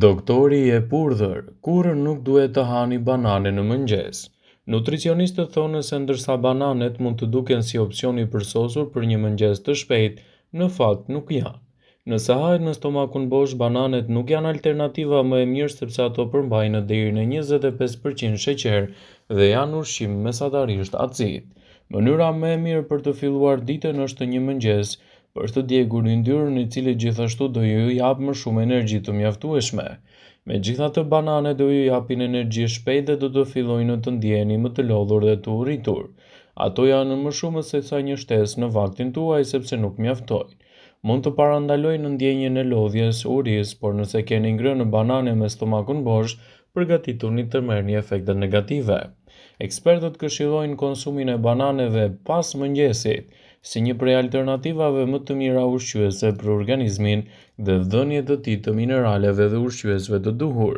Doktori e purdhër, kurrë nuk duhet të hani banane në mëngjes. Nutricionistët thonë se ndërsa bananet mund të duken si opcion i përsosur për një mëngjes të shpejtë, në fakt nuk janë. Nëse hahet në stomakun bosh, bananet nuk janë alternativa më e mirë sepse ato përmbajnë deri në 25% sheqer dhe janë ushqim mesatarisht acid. Mënyra më e mirë për të filluar ditën është një mëngjes për të djegur yndyrën i cili gjithashtu do ju jap më shumë energji të mjaftueshme. Megjithatë, bananet do ju japin energji shpejt dhe do të fillojnë të ndjeheni më të lodhur dhe të uritur. Ato janë më shumë se sa një shtesë në vaktin tuaj sepse nuk mjaftojnë. Mund të parandalojnë ndjenjën e lodhjes, urisë, por nëse keni ngrënë banane me stomakun bosh, përgatituni të merrni efektet negative. Ekspertët këshillojnë konsumin e bananeve pas mëngjesit, si një prej alternativave më të mira ushqyese për organizmin dhe dhënie të tij të mineraleve dhe ushqyesve të duhur.